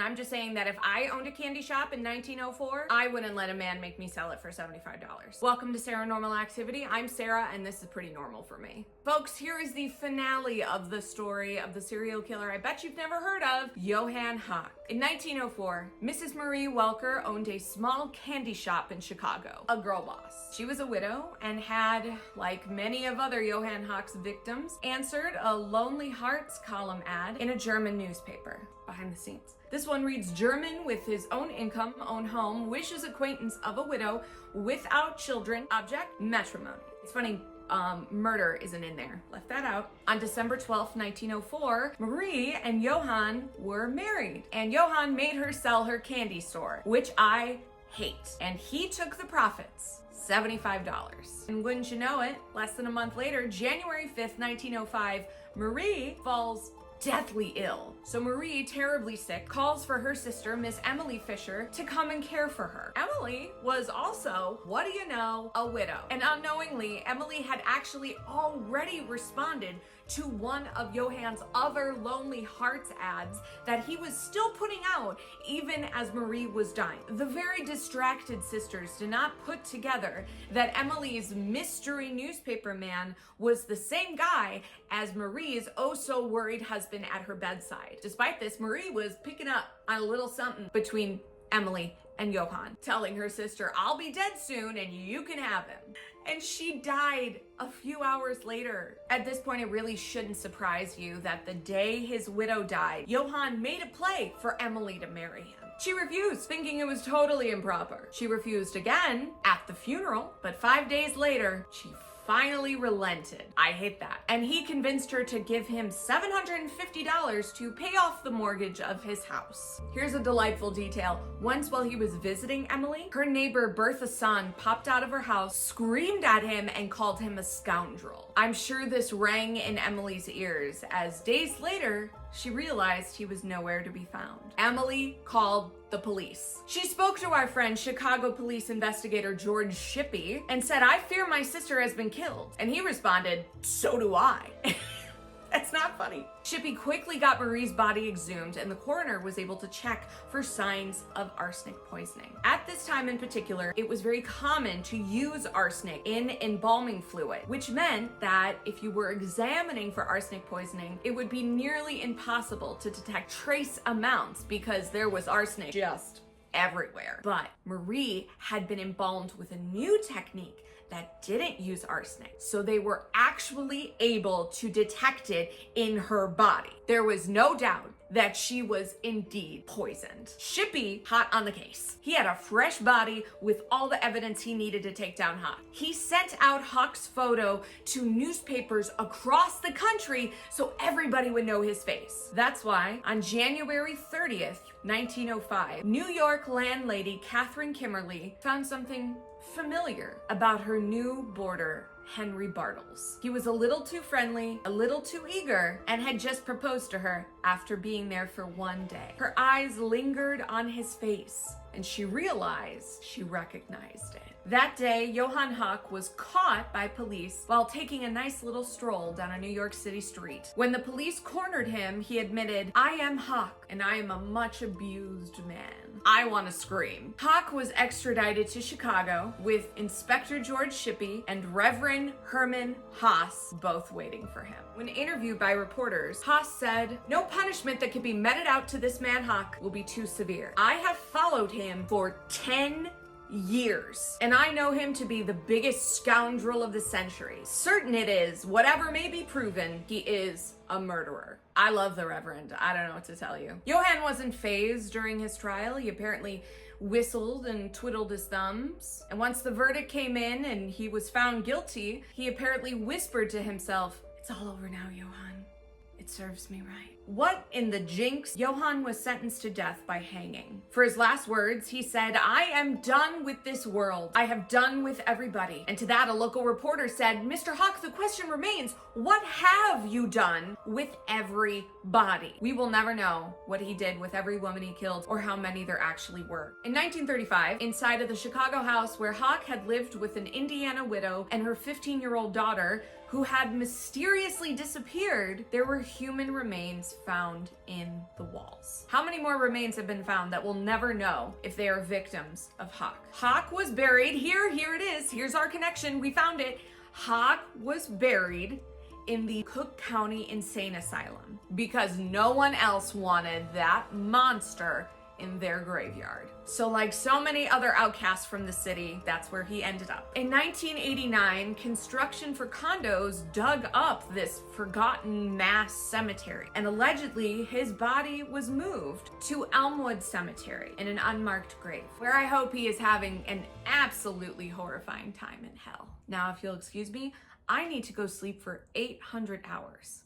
I'm just saying that if I owned a candy shop in 1904, I wouldn't let a man make me sell it for $75. Welcome to Saranormal Activity. I'm Sarah, and this is pretty normal for me. Folks, here is the finale of the story of the serial killer I bet you've never heard of, Johann Hoch. In 1904, Mrs. Marie Welker owned a small candy shop in Chicago, a girl boss. She was a widow and had, like many of other Johann Hoch's victims, answered a Lonely Hearts column ad in a German newspaper. Behind the scenes. This one reads, German with his own income, own home, wishes acquaintance of a widow without children, object, matrimony. It's funny, murder isn't in there. Left that out. On December 12th, 1904, Marie and Johann were married, and Johann made her sell her candy store, which I hate. And he took the profits, $75. And wouldn't you know it, less than a month later, January 5th, 1905, Marie falls deathly ill. So Marie, terribly sick, calls for her sister, Miss Emily Fisher, to come and care for her. Emily was also, what do you know, a widow. And unknowingly, Emily had actually already responded to one of Johann's other Lonely Hearts ads that he was still putting out even as Marie was dying. The very distracted sisters did not put together that Emily's mystery newspaper man was the same guy as Marie's oh-so-worried husband at her bedside. Despite this, Marie was picking up on a little something between Emily and Johann, telling her sister, I'll be dead soon and you can have him. And she died a few hours later. At this point, it really shouldn't surprise you that the day his widow died, Johann made a play for Emily to marry him. She refused, thinking it was totally improper. She refused again at the funeral, but 5 days later, she finally relented. I hate that. And he convinced her to give him $750 to pay off the mortgage of his house. Here's a delightful detail. Once while he was visiting Emily, her neighbor Bertha's son popped out of her house, screamed at him, and called him a scoundrel. I'm sure this rang in Emily's ears as days later, she realized he was nowhere to be found. Emily called the police. She spoke to our friend, Chicago police investigator George Shippey, and said, I fear my sister has been killed. And he responded, so do I. That's not funny. Shippey quickly got Marie's body exhumed, and the coroner was able to check for signs of arsenic poisoning. At this time in particular, it was very common to use arsenic in embalming fluid, which meant that if you were examining for arsenic poisoning, it would be nearly impossible to detect trace amounts because there was arsenic just everywhere. But Marie had been embalmed with a new technique that didn't use arsenic, so they were actually able to detect it in her body. There was no doubt that she was indeed poisoned. Shippey, hot on the case. He had a fresh body with all the evidence he needed to take down Hoch. He sent out Hoch's photo to newspapers across the country so everybody would know his face. That's why on January 30th, 1905, New York landlady Catherine Kimmerly found something familiar about her new boarder, Henry Bartles. He was a little too friendly, a little too eager, and had just proposed to her after being there for one day. Her eyes lingered on his face, and she realized she recognized it. That day, Johann Hoch was caught by police while taking a nice little stroll down a New York City street. When the police cornered him, he admitted, I am Hoch, and I am a much abused man. I want to scream. Hoch was extradited to Chicago with Inspector George Shippey and Reverend Herman Haas both waiting for him. When interviewed by reporters, Haas said, no punishment that could be meted out to this man Hoch will be too severe. I have followed him for 10 years, and I know him to be the biggest scoundrel of the century. Certain it is, whatever may be proven, he is a murderer. I love the Reverend. I don't know what to tell you. Johann wasn't fazed during his trial. He apparently whistled and twiddled his thumbs. And once the verdict came in and he was found guilty, he apparently whispered to himself, it's all over now, Johann. It serves me right. What in the jinx? Johann was sentenced to death by hanging. For his last words, he said, I am done with this world. I have done with everybody. And to that, a local reporter said, Mr. Hoch, the question remains, what have you done with everybody? We will never know what he did with every woman he killed or how many there actually were. In 1935, inside of the Chicago house where Hoch had lived with an Indiana widow and her 15-year-old daughter, who had mysteriously disappeared, there were human remains found in the walls. How many more remains have been found that we'll never know if they are victims of Hoch? Hoch was buried here it is. Here's our connection. We found it. Hoch was buried in the Cook County Insane Asylum because no one else wanted that monster in their graveyard. So like so many other outcasts from the city, that's where he ended up. In 1989, construction for condos dug up this forgotten mass cemetery, and allegedly his body was moved to Elmwood Cemetery in an unmarked grave, where I hope he is having an absolutely horrifying time in hell. Now, if you'll excuse me, I need to go sleep for 800 hours.